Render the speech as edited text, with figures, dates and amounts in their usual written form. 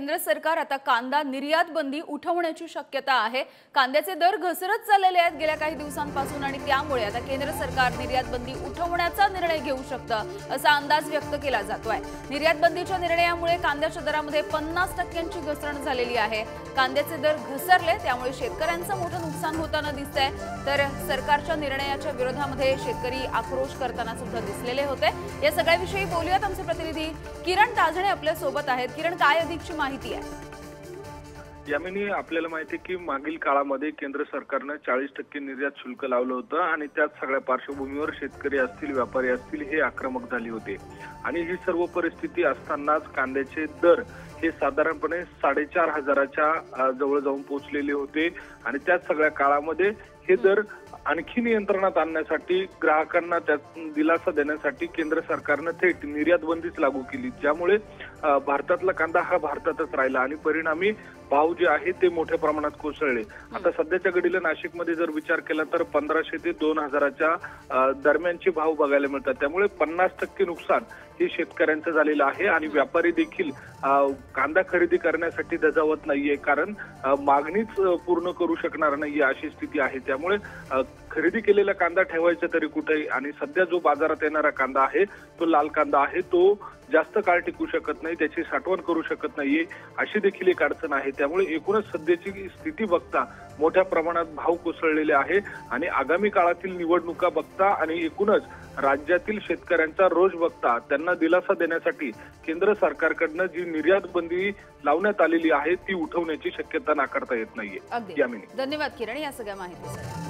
केंद्र सरकार आता कांदा निर्यात बंदी उठवण्याची शक्यता आहे। कांद्याचे दर घसरत चाललेले आहेत गेल्या काही दिवसांपासून आणि त्यामुळे आता केंद्र सरकार निर्यात बंदी उठवण्याचा निर्णय घेऊ शकतं असा अंदाज व्यक्त केला जातोय। निर्यात बंदीच्या निर्णयामुळे कांद्याच्या दरामध्ये 50% घसरण झालेली आहे। कांद्याचे दर घसरले त्यामुळे शेतकऱ्यांचं मोठं नुकसान होताना दिसतंय, तर सरकारच्या निर्णयाच्या विरोधामध्ये शेतकरी आक्रोश करताना सुद्धा दिसलेले होते। या सगळ्याविषयी बोलूयात आमचे प्रतिनिधी किरण ताजणे आपल्या सोबत आहेत। किरण, काय अधिकची माहिती आहे? यामिनी, आपल्याला माहिती आहे की मागील काळामध्ये केंद्र सरकारने 40% निर्यात शुल्क लावलं होतं आणि त्याच सगळ्या पार्श्वभूमीवर शेतकरी असतील, व्यापारी असतील हे आक्रमक झाले होते आणि ही सर्व परिस्थिती असतानाच कांद्याचे दर हे साधारणपणे 4,500च्या जवळ जाऊन पोहोचलेले होते आणि त्याच सगळ्या काळामध्ये हे दर आणखी नियंत्रणात आणण्यासाठी ग्राहकांना त्यात दिलासा देण्यासाठी केंद्र सरकारने थेट निर्यात बंदीच लागू केली, ज्यामुळे भारतातला कांदा हा भारतातच राहिला आणि परिणामी भाव जे आहे ते मोठ्या प्रमाणात कोसळले। आता सध्याच्या घडीला नाशिकमध्ये जर विचार केला तर 1500 ते 2000च्या दरम्यानचे भाव बघायला मिळतात, त्यामुळे 50% नुकसान हे शेतकऱ्यांचं झालेलं आहे आणि व्यापारी देखील कांदा खरेदी करण्यासाठी दजावत नाहीये, कारण मागणीच पूर्ण करू शकणार नाहीये अशी स्थिती आहे। त्यामुळे खरेदी केलेला कांदा ठेवायचा तरी कुठे, आणि सध्या जो बाजारात येणारा कांदा आहे तो लाल कांदा आहे, तो जास्त काळ टिकू शकत नाही, त्याची साठवण करू शकत नाहीये अशी देखील एक अडचण आहे। त्यामुळे एकूणच सध्याची स्थिती बघता मोठ्या प्रमाणात भाव कोसळलेले आहे आणि आगामी काळातील निवडणुका बघता आणि एकूणच राज्यातील शेतकऱ्यांचा रोष बघता त्यांना दिलासा देण्यासाठी केंद्र सरकारकडनं जी निर्यात बंदी लावण्यात आलेली आहे ती उठवण्याची शक्यता नाकारता येत नाहीये। यामिनी, धन्यवाद किरण या सगळ्या माहितीसाठी।